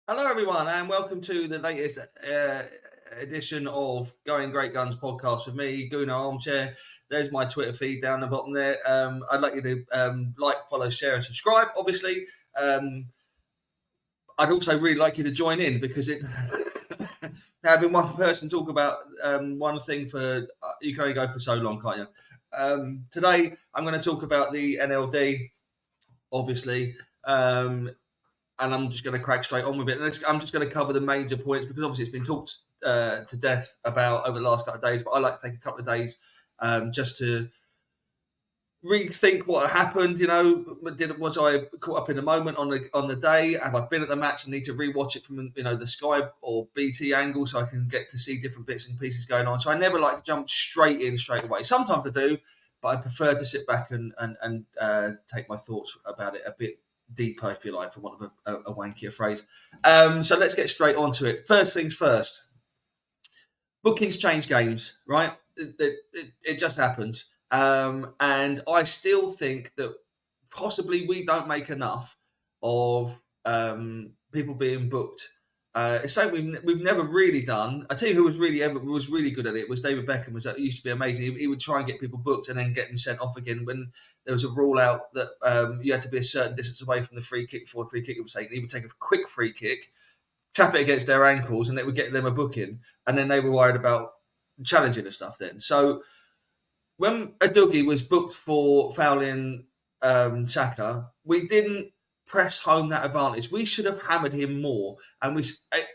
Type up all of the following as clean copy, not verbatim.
Hello, everyone, and welcome to the latest edition of Going Great Guns podcast with me, Gunnar Armchair. There's my Twitter feed down the bottom there. I'd like you to like, follow, share, and subscribe. Obviously, I'd also really like you to join in because it having one person talk about one thing for you can only go for so long, can't you? Today, I'm going to talk about the NLD, obviously. And I'm just going to crack straight on with it. And I'm just going to cover the major points because obviously it's been talked to death about over the last couple of days. But I like to take a couple of days just to rethink what happened. You know, was I caught up in the moment on the day? Have I been at the match and need to rewatch it from the Sky or BT angle so I can get to see different bits and pieces going on? So I never like to jump straight away. Sometimes I do, but I prefer to sit back and take my thoughts about it a bit deeper, if you like, for want of a wankier phrase. So let's get straight onto it. First things first. Bookings change games, right? It just happens. And I still think that possibly we don't make enough of people being booked. It's something we've never really done. I tell you who was really good at it was David Beckham. Used to be amazing. He would try and get people booked and then get them sent off again when there was a rule out that you had to be a certain distance away from the free kick before the free kick was taken. He would take a quick free kick, tap it against their ankles, and it would get them a booking. And then they were worried about challenging and stuff then. So when Udogie was booked for fouling Saka, we didn't press home that advantage. We should have hammered him more, and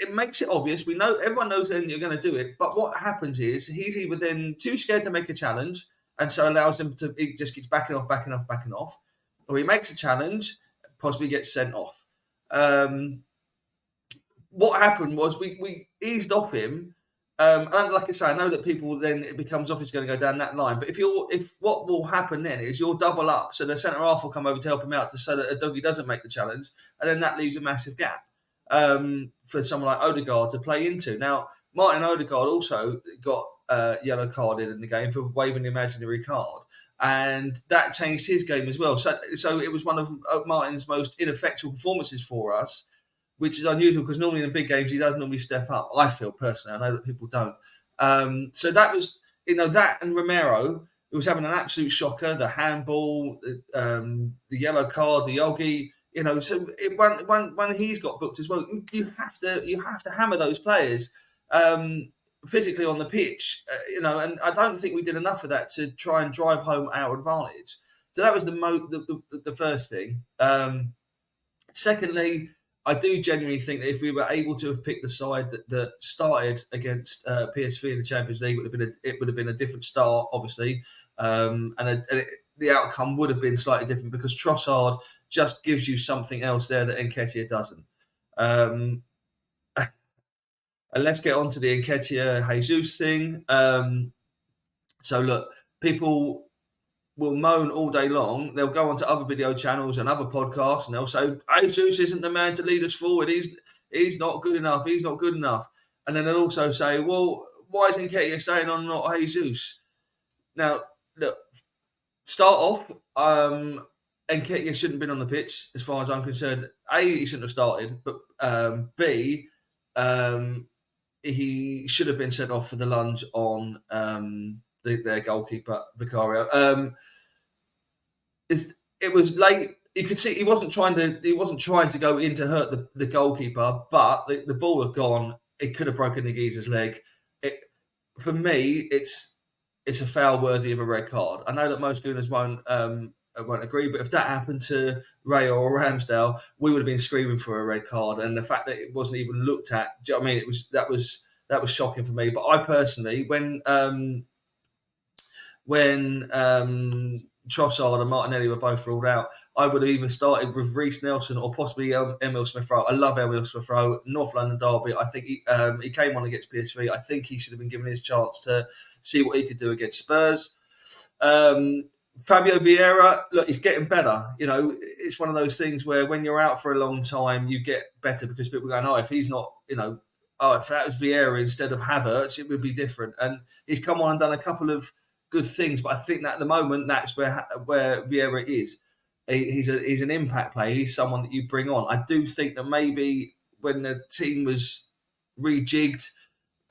it makes it obvious. We know everyone knows then you're going to do it, but what happens is he's either then too scared to make a challenge, and so allows him to. He just keeps backing off, or he makes a challenge, possibly gets sent off. What happened was we eased off him. And like I say, I know that people then it becomes obviously going to go down that line. But if what will happen then is you'll double up, so the centre half will come over to help him out, so that Udogie doesn't make the challenge, and then that leaves a massive gap for someone like Odegaard to play into. Now, Martin Odegaard also got yellow carded in the game for waving the imaginary card, and that changed his game as well. So it was one of Martin's most ineffectual performances for us, which is unusual because normally in the big games he doesn't normally step up. I feel personally, I know that people don't. So that was, that and Romero, who was having an absolute shocker. The handball, the yellow card, the yogi. So when he's got booked as well, you have to hammer those players physically on the pitch. And I don't think we did enough of that to try and drive home our advantage. So that was the first thing. Secondly, I do genuinely think that if we were able to have picked the side that started against PSV in the Champions League, it would have been a different start, obviously, the outcome would have been slightly different because Trossard just gives you something else there that Nketiah doesn't. And let's get on to the Nketiah Jesus thing. So look, people will moan all day long. They'll go onto other video channels and other podcasts, and they'll say, Jesus isn't the man to lead us forward. He's not good enough. He's not good enough. And then they'll also say, well, why is Nketiah staying on, not Jesus? Now, look, start off, Nketiah shouldn't have been on the pitch, as far as I'm concerned. A, he shouldn't have started, but B, he should have been sent off for the lunge on their goalkeeper, Vicario. It was late. You could see he wasn't trying to go in to hurt the goalkeeper, but the ball had gone. It could have broken the geezer's leg. For me, it's a foul worthy of a red card. I know that most Gooners won't agree, but if that happened to Ray or Ramsdale, we would have been screaming for a red card. And the fact that it wasn't even looked at, do you know what I mean? That was shocking for me. But I personally, when Trossard and Martinelli were both ruled out, I would have either started with Reece Nelson or possibly Emil Smith-Rowe. I love Emil Smith-Rowe, North London derby. I think he came on against PSV. I think he should have been given his chance to see what he could do against Spurs. Fabio Vieira, look, he's getting better. It's one of those things where when you're out for a long time, you get better because people are going, if he's not, if that was Vieira instead of Havertz, it would be different. And he's come on and done a couple of good things, but I think that at the moment that's where Vieira is. He's an impact player. He's someone that you bring on. I do think that maybe when the team was rejigged,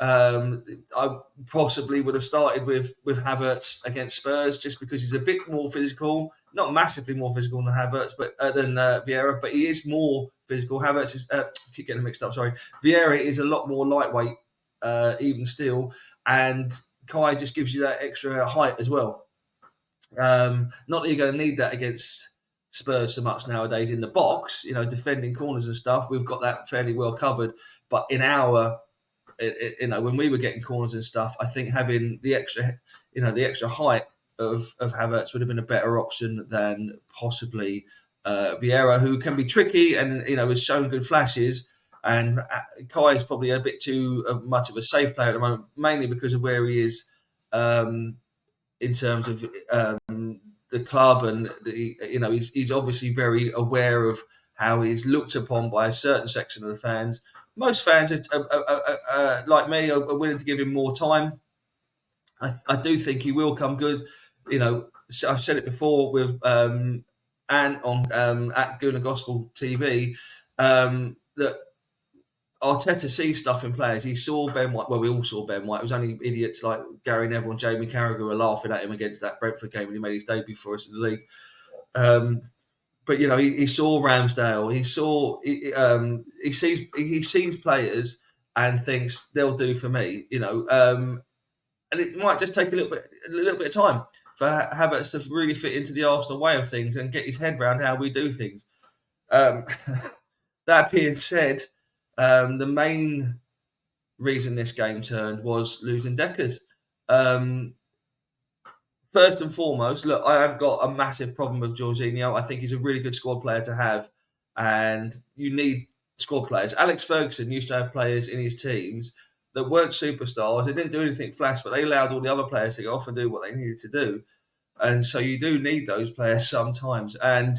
I possibly would have started with Havertz against Spurs just because he's a bit more physical, not massively more physical than Havertz, but than Vieira, but he is more physical. Havertz is keep getting mixed up. Sorry, Vieira is a lot more lightweight, even still, and Kai just gives you that extra height as well. Not that you're going to need that against Spurs so much nowadays in the box, defending corners and stuff. We've got that fairly well covered, but in our when we were getting corners and stuff, I think having the extra height of Havertz would have been a better option than possibly Vieira, who can be tricky and has shown good flashes. And Kai is probably a bit too much of a safe player at the moment, mainly because of where he is in terms of the club, and he's obviously very aware of how he's looked upon by a certain section of the fans. Most fans are like me, are willing to give him more time. I do think he will come good. I've said it before with Ant on at Gooner Gospel TV that Arteta sees stuff in players. He saw Ben White. Well, we all saw Ben White. It was only idiots like Gary Neville and Jamie Carragher were laughing at him against that Brentford game when he made his debut for us in the league. But he saw Ramsdale. He sees players and thinks they'll do for me. And it might just take a little bit of time for Havertz to really fit into the Arsenal way of things and get his head around how we do things. That being said, the main reason this game turned was losing Deckers. First and foremost, look, I have got a massive problem with Jorginho. I think he's a really good squad player to have, and you need squad players. Alex Ferguson used to have players in his teams that weren't superstars. They didn't do anything flash, but they allowed all the other players to go off and do what they needed to do. And so you do need those players sometimes. And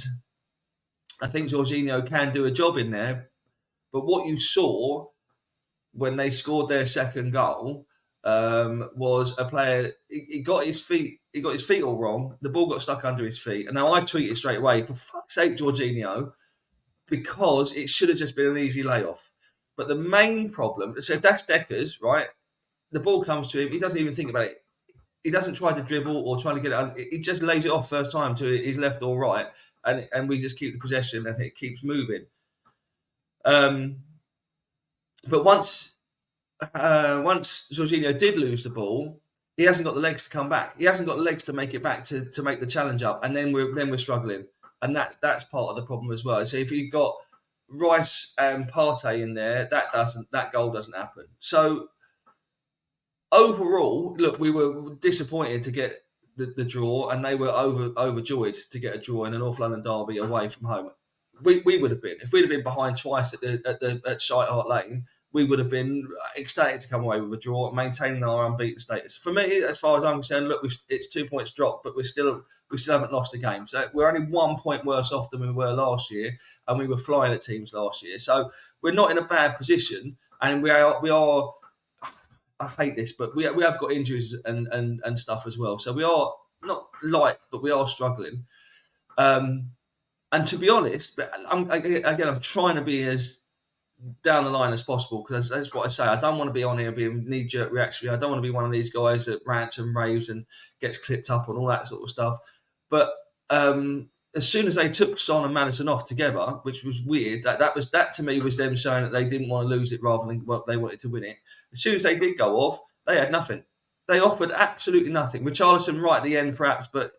I think Jorginho can do a job in there. But what you saw when they scored their second goal was a player. He got his feet all wrong. The ball got stuck under his feet. And now I tweeted straight away, for fuck's sake, Jorginho, because it should have just been an easy layoff. But the main problem, so if that's Deckers, right, the ball comes to him, he doesn't even think about it. He doesn't try to dribble or try to get it. He just lays it off first time to his left or right, and we just keep the possession and it keeps moving. But once Jorginho did lose the ball, he hasn't got the legs to come back. He hasn't got the legs to make it back to make the challenge up, and then we're struggling, and that's part of the problem as well. So if you've got Rice and Partey in there, that goal doesn't happen. So overall, look, we were disappointed to get the draw, and they were overjoyed to get a draw in a North London derby away from home. We would have been, if we'd have been behind twice at Shite Hart Lane, we would have been ecstatic to come away with a draw, maintaining our unbeaten status. For me, as far as I'm concerned, look, it's 2 points dropped, but we still haven't lost a game. So we're only 1 point worse off than we were last year, and we were flying at teams last year. So we're not in a bad position, and we are. I hate this, but we have got injuries and stuff as well. So we are not light, but we are struggling. And to be honest, I'm trying to be as down the line as possible, because that's what I say. I don't want to be on here being knee-jerk reactionary. I don't want to be one of these guys that rants and raves and gets clipped up on all that sort of stuff. But as soon as they took Son and Maddison off together, which was weird, that to me was them showing that they didn't want to lose it rather than they wanted to win it. As soon as they did go off, they had nothing. They offered absolutely nothing. Richarlison right at the end, perhaps, but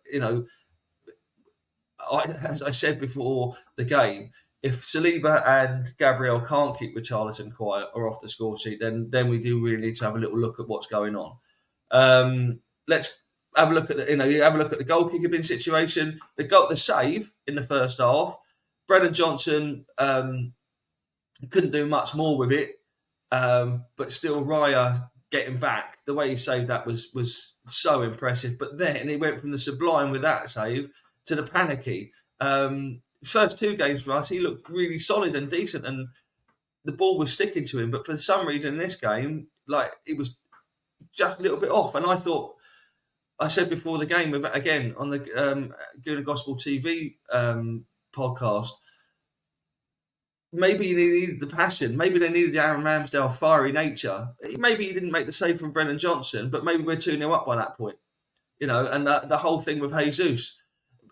as I said before the game, if Saliba and Gabriel can't keep Richarlison quiet or off the score sheet, then we do really need to have a little look at what's going on. Let's have a look at the goal kicker bin situation. The save in the first half. Brennan Johnson couldn't do much more with it, but still Raya getting back, the way he saved that was so impressive. But then he went from the sublime with that save to the panicky. First two games for us, he looked really solid and decent, and the ball was sticking to him. But for some reason in this game, it was just a little bit off. And I said before the game, again on the Gooner Gospel TV podcast, maybe he needed the passion. Maybe they needed the Aaron Ramsdale fiery nature. Maybe he didn't make the save from Brennan Johnson, but maybe we're 2-0 up by that point. And the whole thing with Jesus.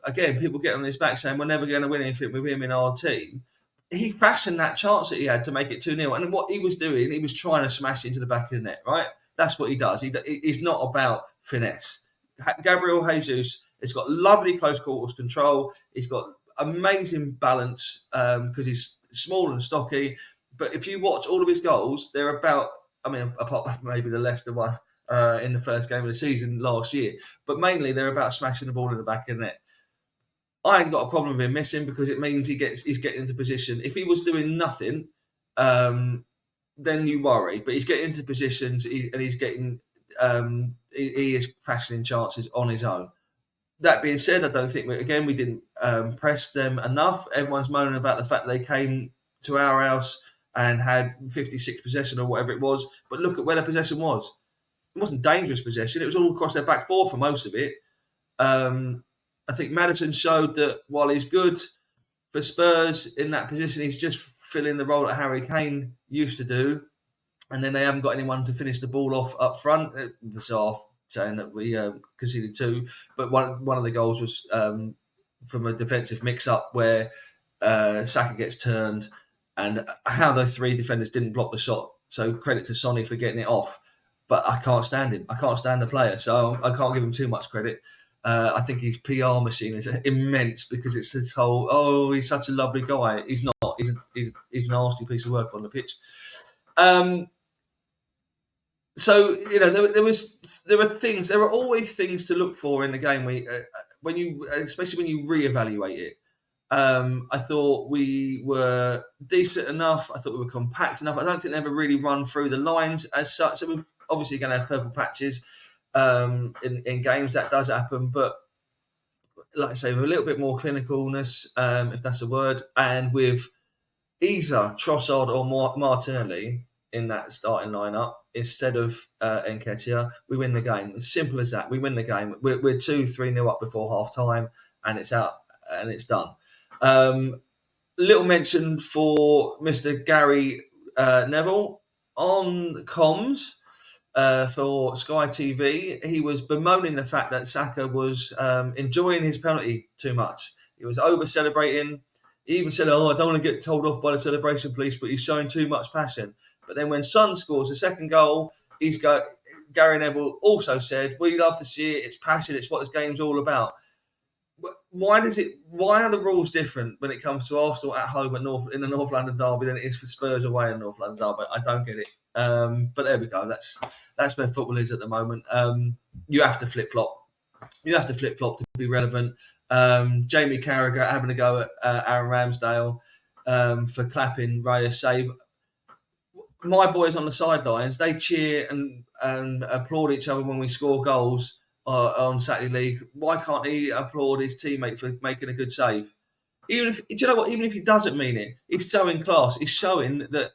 Again, people get on his back saying we're never going to win anything with him in our team. He fashioned that chance that he had to make it 2-0. And what he was doing, he was trying to smash it into the back of the net, right? That's what he does. He's not about finesse. Gabriel Jesus has got lovely close quarters control. He's got amazing balance because he's small and stocky. But if you watch all of his goals, they're about, apart from maybe the Leicester one in the first game of the season last year, but mainly they're about smashing the ball in the back of the net. I ain't got a problem with him missing because it means he's getting into position. If he was doing nothing, then you worry. But he's getting into positions and he's getting he is fashioning chances on his own. That being said, I don't think we didn't press them enough. Everyone's moaning about the fact that they came to our house and had 56 possession or whatever it was. But look at where the possession was. It wasn't dangerous possession. It was all across their back four for most of it. I think Maddison showed that while he's good for Spurs in that position, he's just filling the role that Harry Kane used to do. And then they haven't got anyone to finish the ball off up front. Bizarre saying that we conceded 2, but one of the goals was from a defensive mix-up where Saka gets turned, and how the 3 defenders didn't block the shot. So credit to Sonny for getting it off. But I can't stand him. I can't stand the player, so I can't give him too much credit. I think his PR machine is immense because it's this whole, he's such a lovely guy. He's not. He's a nasty piece of work on the pitch. So there are always things to look for in the game especially when you reevaluate it. I thought we were decent enough. I thought we were compact enough. I don't think they ever really run through the lines as such. So we're obviously going to have purple patches in games. That does happen, but like I say, with a little bit more clinicalness, if that's a word, and with either Trossard or Martinelli in that starting lineup instead of Nketiah, we win the game. As simple as that. We win the game. We're 2-3-0 up before half time, and it's out and it's done. Little mention for Mr. Gary Neville on comms for Sky TV. He was bemoaning the fact that Saka was enjoying his penalty too much. He was over celebrating. He even said, I don't want to get told off by the celebration police, but he's showing too much passion. But then when Son scores the second goal, Gary Neville also said, we love to see it. It's passion. It's what this game's all about. Why are the rules different when it comes to Arsenal at home in the North London derby than it is for Spurs away in the North London derby? I don't get it. But there we go. That's where football is at the moment. You have to flip flop. You have to flip flop to be relevant. Jamie Carragher having a go at Aaron Ramsdale for clapping Raya's save. My boys on the sidelines, they cheer and applaud each other when we score goals on Saturday League. Why can't he applaud his teammate for making a good save? Even if he doesn't mean it, he's showing class. He's showing that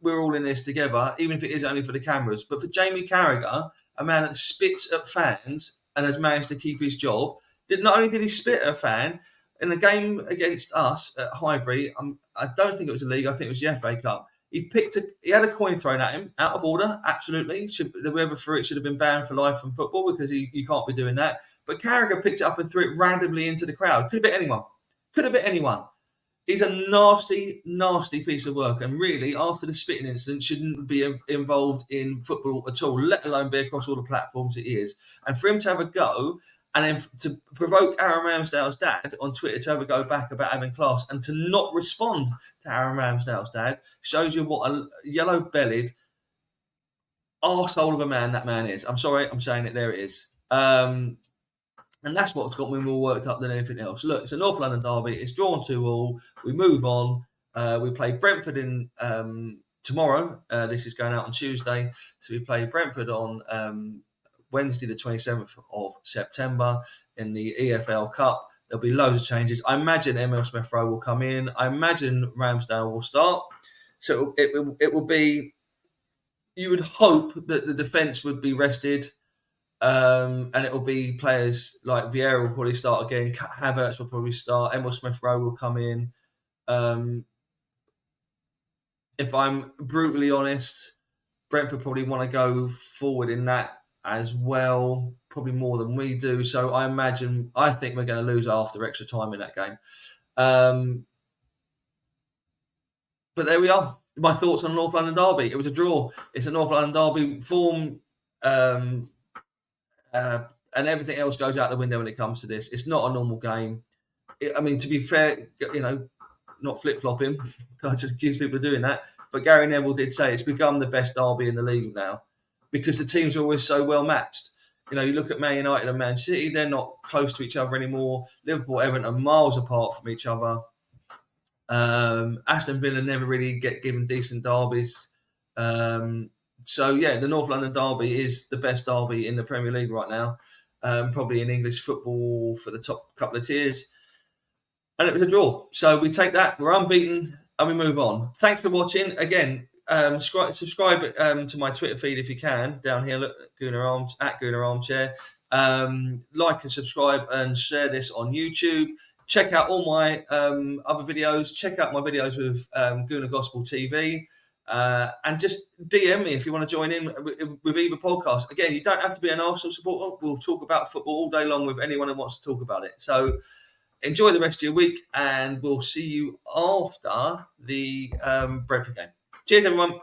we're all in this together, even if it is only for the cameras. But for Jamie Carragher, a man that spits at fans and has managed to keep his job, not only did he spit at a fan in a game against us at Highbury, I don't think it was a league. I think it was the FA Cup. He had a coin thrown at him, out of order, absolutely. Whoever threw it should have been banned for life from football because you can't be doing that. But Carragher picked it up and threw it randomly into the crowd. Could have hit anyone. He's a nasty, nasty piece of work. And really, after the spitting incident, shouldn't be involved in football at all, let alone be across all the platforms it is. And for him to have a go and then to provoke Aaron Ramsdale's dad on Twitter to have a go back about having class and to not respond to Aaron Ramsdale's dad shows you what a yellow-bellied arsehole of a man that man is. I'm sorry, I'm saying it. There it is. And that's what's got me more worked up than anything else. Look, it's a North London derby. It's drawn 2-2. We move on. We play Brentford in tomorrow. This is going out on Tuesday. So we play Brentford on Wednesday, the 27th of September in the EFL Cup. There'll be loads of changes. I imagine Emil Smith-Rowe will come in. I imagine Ramsdale will start. So it will be, you would hope that the defence would be rested. And it will be players like Vieira will probably start again. Havertz will probably start. Emil Smith-Rowe will come in. if I'm brutally honest, Brentford probably want to go forward in that as well, probably more than we do. So I think we're going to lose after extra time in that game. But there we are. My thoughts on North London Derby. It was a draw. It's a North London Derby form, um, and everything else goes out the window when it comes to this. It's not a normal game. I mean, to be fair, not flip flopping. I just accuse people of doing that. But Gary Neville did say it's become the best derby in the league now because the teams are always so well matched. You look at Man United and Man City; they're not close to each other anymore. Liverpool, Everton are miles apart from each other. Aston Villa never really get given decent derbies. So yeah, the North London derby is the best derby in the Premier League right now. Probably in English football for the top couple of tiers. And it was a draw. So we take that. We're unbeaten and we move on. Thanks for watching. Again, subscribe to my Twitter feed if you can. Down here, look at Gooner Armchair. Like and subscribe and share this on YouTube. Check out all my other videos. Check out my videos with Gooner Gospel TV. And just DM me if you want to join in with either podcast. Again, you don't have to be an Arsenal supporter. We'll talk about football all day long with anyone who wants to talk about it. So enjoy the rest of your week, and we'll see you after the Brentford game. Cheers, everyone.